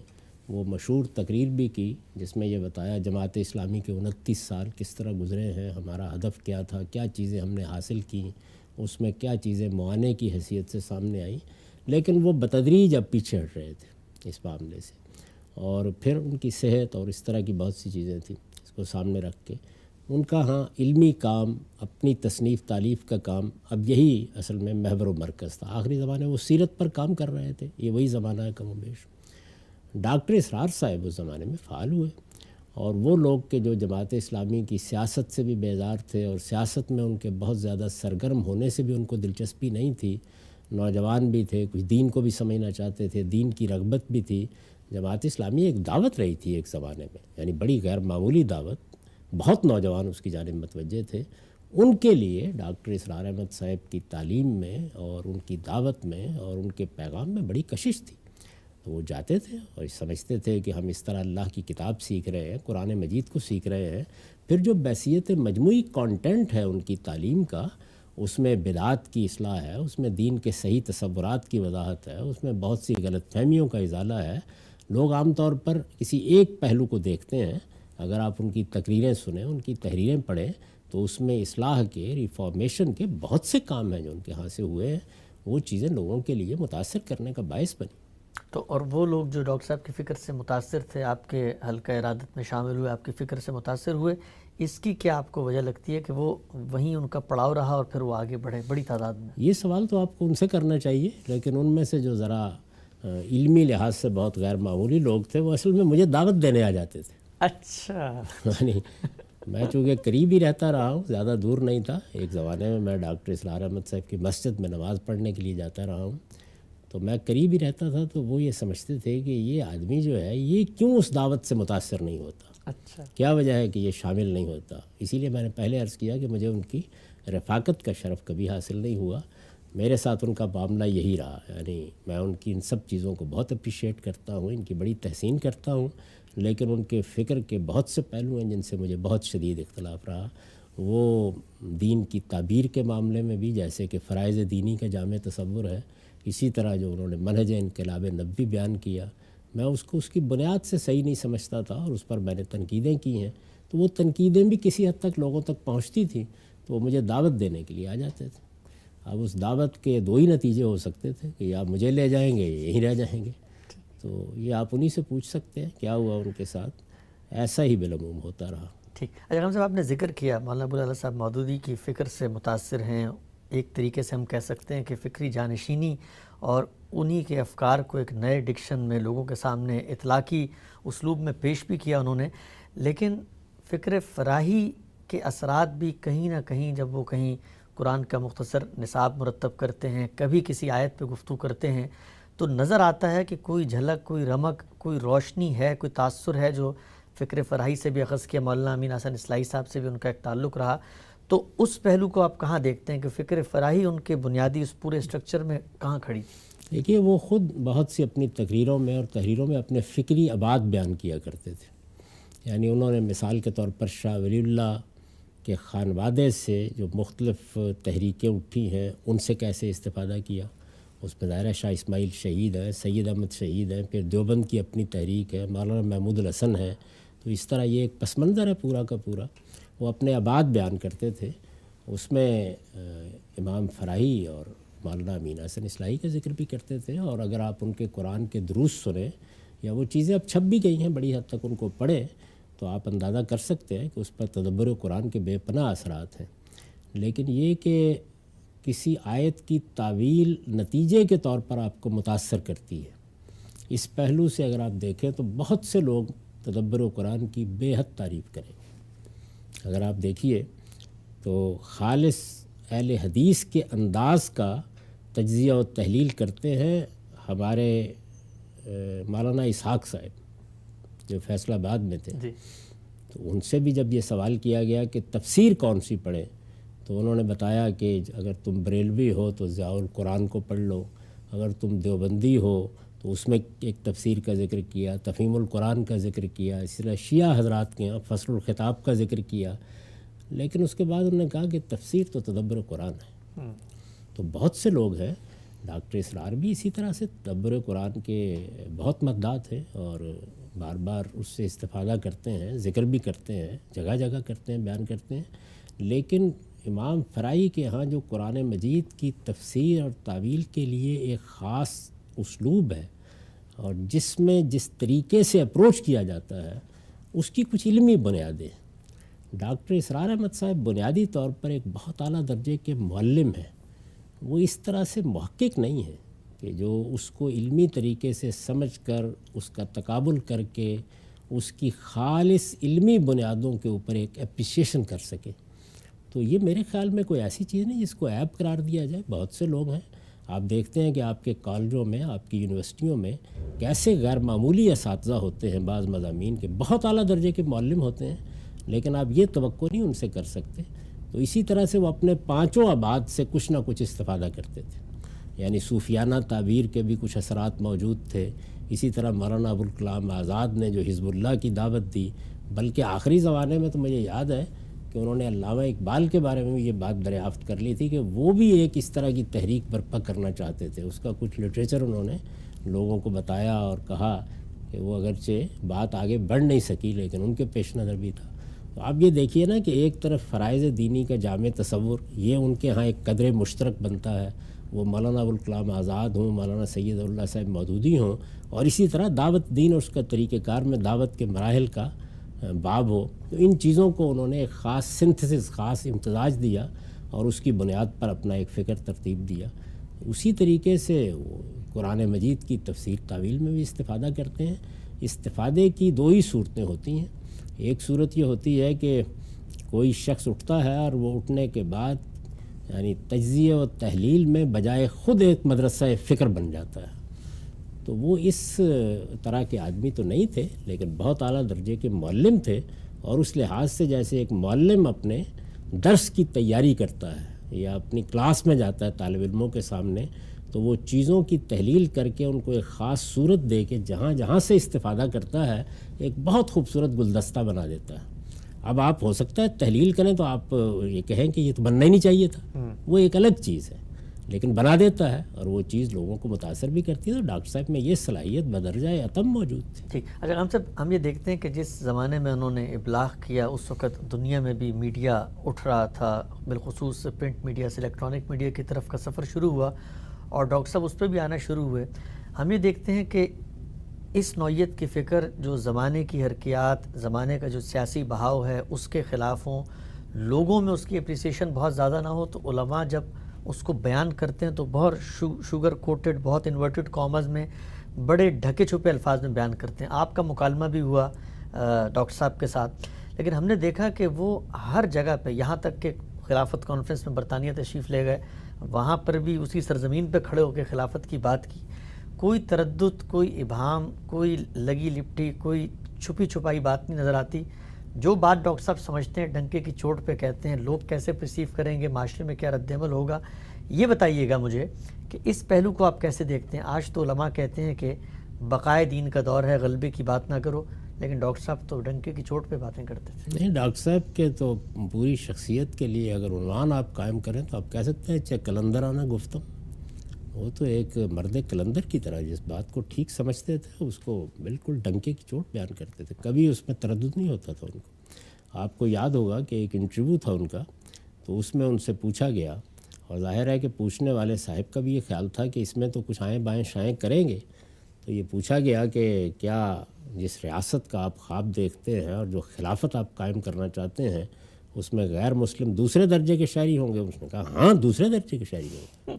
وہ مشہور تقریر بھی کی جس میں یہ بتایا جماعت اسلامی کے 29 سال کس طرح گزرے ہیں، ہمارا ہدف کیا تھا، کیا چیزیں ہم نے حاصل کیں، اس میں کیا چیزیں معانے کی حیثیت سے سامنے آئیں، لیکن وہ بتدریج اب پیچھے ہٹ رہے تھے اس معاملے سے۔ اور پھر ان کی صحت اور اس طرح کی بہت سی چیزیں تھیں، اس کو سامنے رکھ کے ان کا علمی کام، اپنی تصنیف تالیف کا کام، اب یہی اصل میں محور و مرکز تھا۔ آخری زمانے وہ سیرت پر کام کر رہے تھے، یہ وہی زمانہ ہے کم و بیش۔ ڈاکٹر اسرار صاحب اس زمانے میں فعال ہوئے، اور وہ لوگ کہ جو جماعت اسلامی کی سیاست سے بھی بیزار تھے، اور سیاست میں ان کے بہت زیادہ سرگرم ہونے سے بھی ان کو دلچسپی نہیں تھی، نوجوان بھی تھے، کچھ دین کو بھی سمجھنا چاہتے تھے، دین کی رغبت بھی تھی۔ جماعت اسلامی ایک دعوت رہی تھی ایک زمانے میں، یعنی بڑی غیر معمولی دعوت، بہت نوجوان اس کی جانب متوجہ تھے۔ ان کے لیے ڈاکٹر اسرار احمد صاحب کی تعلیم میں اور ان کی دعوت میں اور ان کے پیغام میں بڑی کشش تھی، تو وہ جاتے تھے اور سمجھتے تھے کہ ہم اس طرح اللہ کی کتاب سیکھ رہے ہیں، قرآن مجید کو سیکھ رہے ہیں، پھر جو بحثیت مجموعی کانٹینٹ ہے ان کی تعلیم کا، اس میں بدعات کی اصلاح ہے، اس میں دین کے صحیح تصورات کی وضاحت ہے، اس میں بہت سی غلط فہمیوں کا ازالہ ہے۔ لوگ عام طور پر کسی ایک پہلو کو دیکھتے ہیں، اگر آپ ان کی تقریریں سنیں، ان کی تحریریں پڑھیں، تو اس میں اصلاح کے، ریفارمیشن کے بہت سے کام ہیں جو ان کے ہاں سے ہوئے ہیں، وہ چیزیں لوگوں کے لیے متاثر کرنے کا باعث بنی۔ تو اور وہ لوگ جو ڈاکٹر صاحب کی فکر سے متاثر تھے، آپ کے حلقہ ارادت میں شامل ہوئے، آپ کی فکر سے متاثر ہوئے، اس کی کیا آپ کو وجہ لگتی ہے کہ وہ وہیں ان کا پڑاؤ رہا اور پھر وہ آگے بڑھے بڑی تعداد میں؟ یہ سوال تو آپ کو ان سے کرنا چاہیے، لیکن ان میں سے جو ذرا علمی لحاظ سے بہت غیر معمولی لوگ تھے وہ اصل میں مجھے دعوت دینے آ جاتے تھے۔ اچھا، یعنی میں چونکہ قریب ہی رہتا رہا ہوں، زیادہ دور نہیں تھا، ایک زمانے میں ڈاکٹر اسرار احمد صاحب کی مسجد میں نماز پڑھنے کے لیے جاتا رہا ہوں، تو میں قریب ہی رہتا تھا، تو وہ یہ سمجھتے تھے کہ یہ آدمی جو ہے یہ کیوں اس دعوت سے متاثر نہیں ہوتا، اچھا، کیا وجہ ہے کہ یہ شامل نہیں ہوتا۔ اسی لیے میں نے پہلے عرض کیا کہ مجھے ان کی رفاقت کا شرف کبھی حاصل نہیں ہوا، میرے ساتھ ان کا معاملہ یہی رہا، یعنی میں ان کی ان سب چیزوں کو بہت اپریشیٹ کرتا ہوں، ان کی بڑی تحسین کرتا ہوں، لیکن ان کے فکر کے بہت سے پہلو ہیں جن سے مجھے بہت شدید اختلاف رہا۔ وہ دین کی تعبیر کے معاملے میں بھی، جیسے کہ فرائض دینی کا جامع تصور ہے، اسی طرح جو انہوں نے منہج انقلاب نبوی بیان کیا، میں اس کو اس کی بنیاد سے صحیح نہیں سمجھتا تھا، اور اس پر میں نے تنقیدیں کی ہیں، تو وہ تنقیدیں بھی کسی حد تک لوگوں تک پہنچتی تھیں، تو وہ مجھے دعوت دینے کے لیے آ جاتے تھے۔ اب اس دعوت کے دو ہی نتیجے ہو سکتے تھے کہ یا مجھے لے جائیں گے یا یہیں رہ جائیں گے، تو یہ آپ انہی سے پوچھ سکتے ہیں کیا ہوا ان کے ساتھ، ایسا ہی بالعموم ہوتا رہا۔ ٹھیک۔ اچھا غلام صاحب، آپ نے ذکر کیا مولانا ابو الاعلیٰ صاحب مودودی کی فکر سے متاثر ہیں، ایک طریقے سے ہم کہہ سکتے ہیں کہ فکری جانشینی، اور انہی کے افکار کو ایک نئے ڈکشن میں لوگوں کے سامنے اطلاقی اسلوب میں پیش بھی کیا انہوں نے، لیکن فکر فراہی کے اثرات بھی کہیں نہ کہیں جب وہ کہیں قرآن کا مختصر نصاب مرتب کرتے ہیں، کبھی کسی آیت پہ گفتگو کرتے ہیں، تو نظر آتا ہے کہ کوئی جھلک، کوئی رمق، کوئی روشنی ہے، کوئی تاثر ہے جو فکر فراہی سے بھی اخذ کیا، مولانا امین حسن اصلاحی صاحب سے بھی ان کا ایک تعلق رہا، تو اس پہلو کو آپ کہاں دیکھتے ہیں کہ فکر فراہی ان کے بنیادی اس پورے اسٹرکچر میں کہاں کھڑی؟ دیکھیے، وہ خود بہت سی اپنی تقریروں میں اور تحریروں میں اپنے فکری ابعاد بیان کیا کرتے تھے، یعنی انہوں نے مثال کے طور پر شاہ ولی اللہ کے خانوادے سے جو مختلف تحریکیں اٹھی ہیں ان سے کیسے استفادہ کیا، اس میں ظاہر شاہ اسماعیل شہید ہیں، سید احمد شہید ہیں، پھر دیوبند کی اپنی تحریک ہے، مولانا محمود الحسن ہے، تو اس طرح یہ ایک پس منظر ہے پورا کا پورا، وہ اپنے ابعاد بیان کرتے تھے۔ اس میں امام فراہی اور مولانا امین حسن اصلاحی کا ذکر بھی کرتے تھے، اور اگر آپ ان کے قرآن کے دروس سنیں، یا وہ چیزیں اب چھپ بھی گئی ہیں بڑی حد تک، ان کو پڑھیں تو آپ اندازہ کر سکتے ہیں کہ اس پر تدبر قرآن کے بے پناہ اثرات ہیں، لیکن یہ کہ کسی آیت کی تعویل نتیجے کے طور پر آپ کو متاثر کرتی ہے، اس پہلو سے اگر آپ دیکھیں تو بہت سے لوگ تدبر قرآن کی بے حد تعریف کریں گے۔ اگر آپ دیکھیے تو خالص اہل حدیث کے انداز کا تجزیہ و تحلیل کرتے ہیں ہمارے مولانا اسحاق صاحب جو فیصل آباد میں تھے، جی، تو ان سے بھی جب یہ سوال کیا گیا کہ تفسیر کون سی پڑھیں، تو انہوں نے بتایا کہ اگر تم بریلوی ہو تو ضیاء القرآن کو پڑھ لو، اگر تم دیوبندی ہو تو اس میں ایک تفسیر کا ذکر کیا، تفہیم القرآن کا ذکر کیا، اس طرح شیعہ حضرات کے یہاں فصل الخطاب کا ذکر کیا، لیکن اس کے بعد انہوں نے کہا کہ تفسیر تو تدبر قرآن ہے۔ تو بہت سے لوگ ہیں، ڈاکٹر اسرار بھی اسی طرح سے تدبر قرآن کے بہت مددات ہیں، اور بار بار اس سے استفادہ کرتے ہیں، ذکر بھی کرتے ہیں، جگہ جگہ کرتے ہیں، بیان کرتے ہیں، لیکن امام فراہی کے ہاں جو قرآن مجید کی تفسیر اور تعویل کے لیے ایک خاص اسلوب ہے، اور جس میں جس طریقے سے اپروچ کیا جاتا ہے اس کی کچھ علمی بنیادیں ہیں۔ ڈاکٹر اسرار احمد صاحب بنیادی طور پر ایک بہت اعلیٰ درجے کے معلم ہیں، وہ اس طرح سے محقق نہیں ہیں کہ جو اس کو علمی طریقے سے سمجھ کر اس کا تقابل کر کے اس کی خالص علمی بنیادوں کے اوپر ایک اپریشیشن کر سکے، تو یہ میرے خیال میں کوئی ایسی چیز نہیں جس کو عیب قرار دیا جائے۔ بہت سے لوگ ہیں، آپ دیکھتے ہیں کہ آپ کے کالجوں میں، آپ کی یونیورسٹیوں میں کیسے غیر معمولی اساتذہ ہوتے ہیں، بعض مضامین کے بہت اعلیٰ درجے کے معلم ہوتے ہیں، لیکن آپ یہ توقع نہیں ان سے کر سکتے۔ تو اسی طرح سے وہ اپنے پانچوں ابعاد سے کچھ نہ کچھ استفادہ کرتے تھے، یعنی صوفیانہ تعبیر کے بھی کچھ اثرات موجود تھے، اسی طرح مولانا ابوالکلام آزاد نے جو حزب اللہ کی دعوت دی، بلکہ آخری زمانے میں تو مجھے یاد ہے کہ انہوں نے علامہ اقبال کے بارے میں بھی یہ بات دریافت کر لی تھی کہ وہ بھی ایک اس طرح کی تحریک برپا کرنا چاہتے تھے، اس کا کچھ لٹریچر انہوں نے لوگوں کو بتایا اور کہا کہ وہ اگرچہ بات آگے بڑھ نہیں سکی لیکن ان کے پیش نظر بھی تھا۔ تو آپ یہ دیکھیے نا کہ ایک طرف فرائض دینی کا جامع تصور، یہ ان کے ہاں ایک قدر مشترک بنتا ہے، وہ مولانا ابوالکلام آزاد ہوں، مولانا سید اللہ صاحب مودودی ہوں، اور اسی طرح دعوت دین اور اس کا طریقہ کار میں دعوت کے مراحل کا باب ہو، تو ان چیزوں کو انہوں نے ایک خاص سنتھسس، خاص امتزاج دیا اور اس کی بنیاد پر اپنا ایک فکر ترتیب دیا۔ اسی طریقے سے وہ قرآن مجید کی تفسیر تعویل میں بھی استفادہ کرتے ہیں۔ استفادے کی دو ہی صورتیں ہوتی ہیں۔ ایک صورت یہ ہوتی ہے کہ کوئی شخص اٹھتا ہے اور وہ اٹھنے کے بعد یعنی تجزیہ و تحلیل میں بجائے خود ایک مدرسہ فکر بن جاتا ہے، تو وہ اس طرح کے آدمی تو نہیں تھے، لیکن بہت اعلیٰ درجے کے معلم تھے، اور اس لحاظ سے جیسے ایک معلم اپنے درس کی تیاری کرتا ہے یا اپنی کلاس میں جاتا ہے طالب علموں کے سامنے، تو وہ چیزوں کی تحلیل کر کے ان کو ایک خاص صورت دے کے جہاں جہاں سے استفادہ کرتا ہے ایک بہت خوبصورت گلدستہ بنا دیتا ہے۔ اب آپ ہو سکتا ہے تحلیل کریں تو آپ یہ کہیں کہ یہ تو بننا ہی نہیں چاہیے تھا، وہ ایک الگ چیز ہے، لیکن بنا دیتا ہے اور وہ چیز لوگوں کو متاثر بھی کرتی ہے۔ تو ڈاکٹر صاحب میں یہ صلاحیت بدرجہ اتم موجود تھی۔ ٹھیک، اچھا ہم صاحب ہم یہ دیکھتے ہیں کہ جس زمانے میں انہوں نے ابلاغ کیا اس وقت دنیا میں بھی میڈیا اٹھ رہا تھا، بالخصوص پرنٹ میڈیا سے الیکٹرانک میڈیا کی طرف کا سفر شروع ہوا اور ڈاکٹر صاحب اس پہ بھی آنا شروع ہوئے۔ ہم یہ دیکھتے ہیں کہ اس نوعیت کی فکر جو زمانے کی حرکیات، زمانے کا جو سیاسی بہاؤ ہے اس کے خلاف ہوں، لوگوں میں اس کی اپریسیشن بہت زیادہ نہ ہو، تو علماء جب اس کو بیان کرتے ہیں تو بہت شوگر کوٹڈ، بہت انورٹڈ کامز میں، بڑے ڈھکے چھپے الفاظ میں بیان کرتے ہیں۔ آپ کا مکالمہ بھی ہوا ڈاکٹر صاحب کے ساتھ، لیکن ہم نے دیکھا کہ وہ ہر جگہ پہ، یہاں تک کہ خلافت کانفرنس میں برطانیہ تشریف لے گئے، وہاں پر بھی اسی سرزمین پہ کھڑے ہو کے خلافت کی بات کی۔ کوئی تردد، کوئی ابہام، کوئی لگی لپٹی، کوئی چھپی چھپائی بات نہیں نظر آتی۔ جو بات ڈاکٹر صاحب سمجھتے ہیں ڈنکے کی چوٹ پہ کہتے ہیں، لوگ کیسے پرسیو کریں گے، معاشرے میں کیا رد عمل ہوگا، یہ بتائیے گا مجھے کہ اس پہلو کو آپ کیسے دیکھتے ہیں؟ آج تو علماء کہتے ہیں کہ بقائے دین کا دور ہے، غلبے کی بات نہ کرو، لیکن ڈاکٹر صاحب تو ڈنکے کی چوٹ پہ باتیں کرتے تھے۔ نہیں، ڈاکٹر صاحب کے تو پوری شخصیت کے لیے اگر عنوان آپ قائم کریں تو آپ کہہ سکتے ہیں چاہے کلندرانہ گفتم، وہ تو ایک مرد کلندر کی طرح جس بات کو ٹھیک سمجھتے تھے اس کو بالکل ڈنکے کی چوٹ بیان کرتے تھے، کبھی اس میں تردد نہیں ہوتا تھا ان کو۔ آپ کو یاد ہوگا کہ ایک انٹرویو تھا ان کا، تو اس میں ان سے پوچھا گیا، اور ظاہر ہے کہ پوچھنے والے صاحب کا بھی یہ خیال تھا کہ اس میں تو کچھ آئیں بائیں شائیں کریں گے، تو یہ پوچھا گیا کہ کیا جس ریاست کا آپ خواب دیکھتے ہیں اور جو خلافت آپ قائم کرنا چاہتے ہیں اس میں غیر مسلم دوسرے درجے کے شہری ہوں گے؟ اس نے کہا ہاں دوسرے درجے کے شہری ہوں گے۔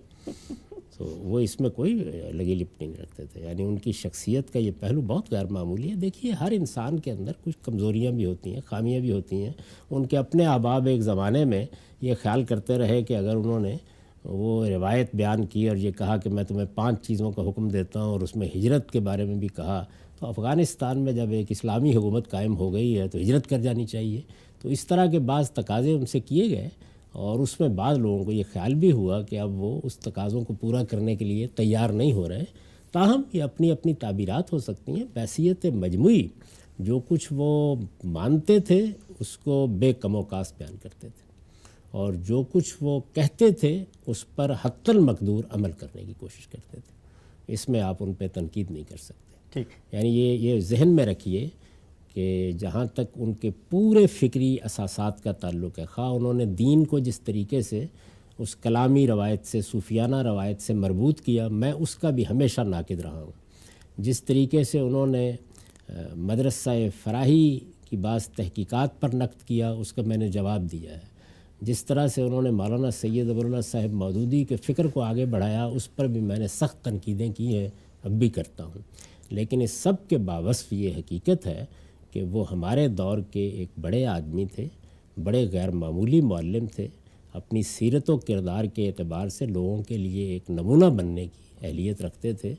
تو وہ اس میں کوئی لگی لپٹی نہیں رکھتے تھے، یعنی ان کی شخصیت کا یہ پہلو بہت غیر معمولی ہے۔ دیکھیے ہر انسان کے اندر کچھ کمزوریاں بھی ہوتی ہیں، خامیاں بھی ہوتی ہیں۔ ان کے اپنے احباب ایک زمانے میں یہ خیال کرتے رہے کہ اگر انہوں نے وہ روایت بیان کی اور یہ کہا کہ میں تمہیں 5 چیزوں کا حکم دیتا ہوں، اور اس میں ہجرت کے بارے میں بھی کہا، تو افغانستان میں جب ایک اسلامی حکومت قائم ہو گئی ہے تو ہجرت کر جانی چاہیے۔ تو اس طرح کے بعض تقاضے ان سے کیے گئے، اور اس میں بعض لوگوں کو یہ خیال بھی ہوا کہ اب وہ اس تقاضوں کو پورا کرنے کے لیے تیار نہیں ہو رہے۔ تاہم یہ اپنی اپنی تعبیرات ہو سکتی ہیں، بحیثیت مجموعی جو کچھ وہ مانتے تھے اس کو بے کم و کاس بیان کرتے تھے، اور جو کچھ وہ کہتے تھے اس پر حتی المقدور عمل کرنے کی کوشش کرتے تھے۔ اس میں آپ ان پہ تنقید نہیں کر سکتے۔ ٹھیک، یعنی یہ ذہن میں رکھیے کہ جہاں تک ان کے پورے فکری اساسات کا تعلق ہے، خواہ انہوں نے دین کو جس طریقے سے اس کلامی روایت سے، صوفیانہ روایت سے مربوط کیا، میں اس کا بھی ہمیشہ ناقد رہا ہوں۔ جس طریقے سے انہوں نے مدرسہ فراہی کی بعض تحقیقات پر نقد کیا، اس کا میں نے جواب دیا ہے۔ جس طرح سے انہوں نے مولانا سید ابواللہ صاحب مودودی کے فکر کو آگے بڑھایا، اس پر بھی میں نے سخت تنقیدیں کی ہیں، اب بھی کرتا ہوں۔ لیکن اس سب کے باوصف یہ حقیقت ہے کہ وہ ہمارے دور کے ایک بڑے آدمی تھے، بڑے غیر معمولی معلم تھے، اپنی سیرت و کردار کے اعتبار سے لوگوں کے لیے ایک نمونہ بننے کی اہلیت رکھتے تھے،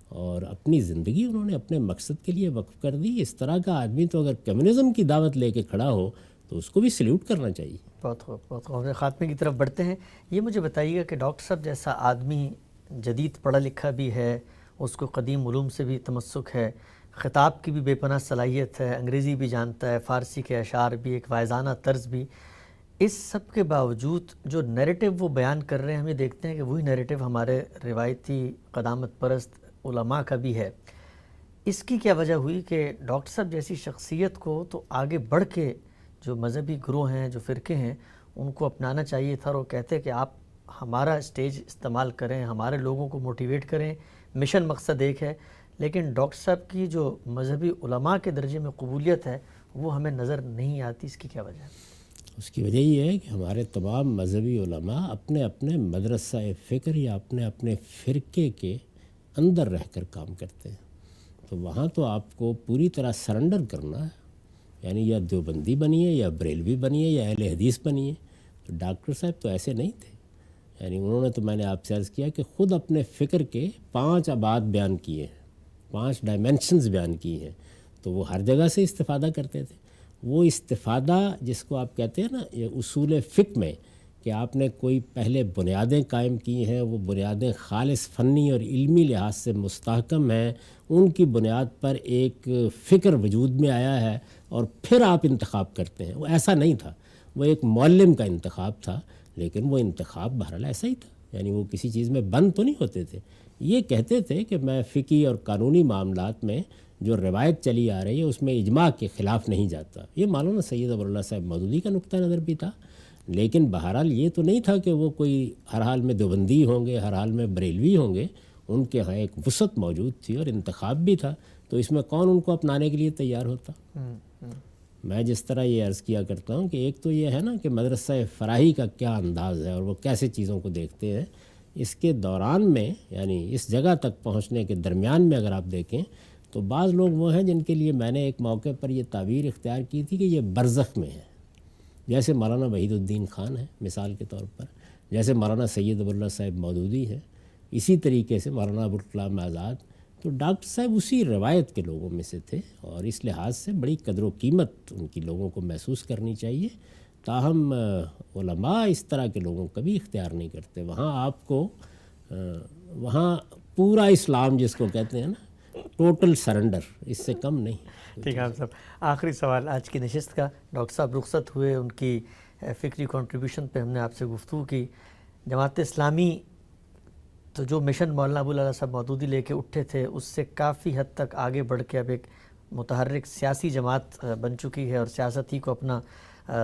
اور اپنی زندگی انہوں نے اپنے مقصد کے لیے وقف کر دی۔ اس طرح کا آدمی تو اگر کمیونزم کی دعوت لے کے کھڑا ہو تو اس کو بھی سلیوٹ کرنا چاہیے۔ بہت خوب، بہت خوب۔ خاتمے کی طرف بڑھتے ہیں۔ یہ مجھے بتائیے گا کہ ڈاکٹر صاحب جیسا آدمی جدید پڑھا لکھا بھی ہے، اس کو قدیم علوم سے بھی تمسک ہے، خطاب کی بھی بے پناہ صلاحیت ہے، انگریزی بھی جانتا ہے، فارسی کے اشعار بھی، ایک واعظانہ طرز بھی، اس سب کے باوجود جو نیریٹو وہ بیان کر رہے ہیں، ہم یہ دیکھتے ہیں کہ وہی نیریٹو ہمارے روایتی قدامت پرست علماء کا بھی ہے۔ اس کی کیا وجہ ہوئی کہ ڈاکٹر صاحب جیسی شخصیت کو تو آگے بڑھ کے جو مذہبی گروہ ہیں، جو فرقے ہیں، ان کو اپنانا چاہیے تھا، اور وہ کہتے کہ آپ ہمارا اسٹیج استعمال کریں، ہمارے لوگوں کو موٹیویٹ کریں، مشن مقصد ایک ہے، لیکن ڈاکٹر صاحب کی جو مذہبی علماء کے درجے میں قبولیت ہے وہ ہمیں نظر نہیں آتی، اس کی کیا وجہ ہے؟ اس کی وجہ یہ ہے کہ ہمارے تمام مذہبی علماء اپنے اپنے مدرسہ فکر یا اپنے اپنے فرقے کے اندر رہ کر کام کرتے ہیں. تو وہاں تو آپ کو پوری طرح سرنڈر کرنا ہے، یعنی یا دیوبندی بنیے یا بریلوی بنیے یا اہل حدیث بنیے. تو ڈاکٹر صاحب تو ایسے نہیں تھے، یعنی انہوں نے تو میں نے آپ سے عرض کیا کہ خود اپنے فکر کے 5 ابعاد بیان کیے ہیں، 5 ڈائمنشنز بیان کی ہیں. تو وہ ہر جگہ سے استفادہ کرتے تھے. وہ استفادہ جس کو آپ کہتے ہیں نا یہ اصول فقہ میں کہ آپ نے کوئی پہلے بنیادیں قائم کی ہیں، وہ بنیادیں خالص فنی اور علمی لحاظ سے مستحکم ہیں، ان کی بنیاد پر ایک فکر وجود میں آیا ہے اور پھر آپ انتخاب کرتے ہیں. وہ ایسا نہیں تھا، وہ ایک معلم کا انتخاب تھا، لیکن وہ انتخاب بہرحال ایسا ہی تھا، یعنی وہ کسی چیز میں بند تو نہیں ہوتے تھے. یہ کہتے تھے کہ میں فقہی اور قانونی معاملات میں جو روایت چلی آ رہی ہے اس میں اجماع کے خلاف نہیں جاتا. یہ مولانا سید ابواللہ صاحب مودودی کا نقطہ نظر بھی تھا، لیکن بہرحال یہ تو نہیں تھا کہ وہ کوئی ہر حال میں دیوبندی ہوں گے، ہر حال میں بریلوی ہوں گے. ان کے ہاں ایک وسعت موجود تھی اور انتخاب بھی تھا. تو اس میں کون ان کو اپنانے کے لیے تیار ہوتا؟ میں جس طرح یہ عرض کیا کرتا ہوں کہ ایک تو یہ ہے نا کہ مدرسہ فراہی کا کیا انداز ہے اور وہ کیسے چیزوں کو دیکھتے ہیں. اس کے دوران میں یعنی اس جگہ تک پہنچنے کے درمیان میں اگر آپ دیکھیں تو بعض لوگ وہ ہیں جن کے لیے میں نے ایک موقع پر یہ تعبیر اختیار کی تھی کہ یہ برزخ میں ہے. جیسے مولانا وحید الدین خان ہے مثال کے طور پر، جیسے مولانا سید ابواللہ صاحب مودودی ہے، اسی طریقے سے مولانا ابوالکلام آزاد. تو ڈاکٹر صاحب اسی روایت کے لوگوں میں سے تھے اور اس لحاظ سے بڑی قدر و قیمت ان کی لوگوں کو محسوس کرنی چاہیے. تاہم علماء اس طرح کے لوگوں کا بھی اختیار نہیں کرتے. وہاں آپ کو وہاں پورا اسلام جس کو کہتے ہیں نا ٹوٹل سرنڈر، اس سے کم نہیں. ٹھیک ہے صاحب، آخری سوال آج کی نشست کا. ڈاکٹر صاحب رخصت ہوئے، ان کی فکری کنٹریبیوشن پہ ہم نے آپ سے گفتگو کی. جماعت اسلامی تو جو مشن مولانا ابوالعلا صاحب مودودی لے کے اٹھے تھے اس سے کافی حد تک آگے بڑھ کے اب ایک متحرک سیاسی جماعت بن چکی ہے اور سیاست ہی کو اپنا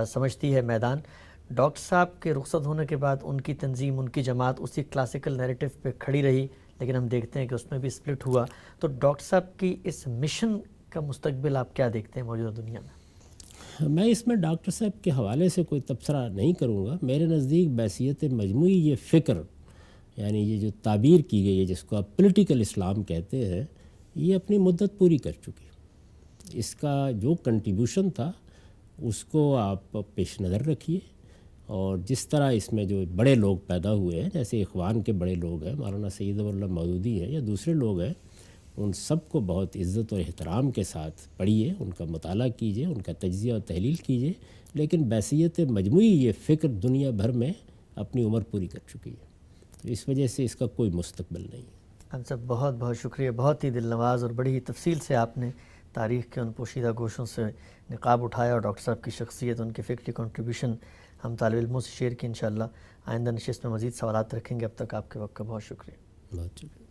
سمجھتی ہے میدان. ڈاکٹر صاحب کے رخصت ہونے کے بعد ان کی تنظیم، ان کی جماعت اسی کلاسیکل نیریٹو پہ کھڑی رہی، لیکن ہم دیکھتے ہیں کہ اس میں بھی سپلٹ ہوا. تو ڈاکٹر صاحب کی اس مشن کا مستقبل آپ کیا دیکھتے ہیں موجودہ دنیا میں؟ میں اس میں ڈاکٹر صاحب کے حوالے سے کوئی تبصرہ نہیں کروں گا. میرے نزدیک بحیثیت مجموعی یہ فکر، یعنی یہ جو تعبیر کی گئی ہے جس کو آپ پولیٹیکل اسلام کہتے ہیں، یہ اپنی مدت پوری کر چکی. اس کا جو کنٹریبیوشن تھا اس کو آپ پیش نظر رکھیے، اور جس طرح اس میں جو بڑے لوگ پیدا ہوئے ہیں، جیسے اخوان کے بڑے لوگ ہیں، مولانا سید ابواللہ مودودی ہیں یا دوسرے لوگ ہیں، ان سب کو بہت عزت اور احترام کے ساتھ پڑھیے، ان کا مطالعہ کیجیے، ان کا تجزیہ اور تحلیل کیجیے. لیکن بحیثیت مجموعی یہ فکر دنیا بھر میں اپنی عمر پوری کر چکی ہے. تو اس وجہ سے اس کا کوئی مستقبل نہیں. ہم سب بہت بہت شکریہ. بہت ہی دل نواز اور بڑی ہی تفصیل سے آپ نے تاریخ کے ان پوشیدہ گوشوں سے نقاب اٹھایا، اور ڈاکٹر صاحب کی شخصیت، ان کی فکری کنٹریبیوشن ہم طالب علموں سے شیئر کی. انشاءاللہ آئندہ نشست میں مزید سوالات رکھیں گے. اب تک آپ کے وقت کا بہت شکریہ. بہت شکریہ.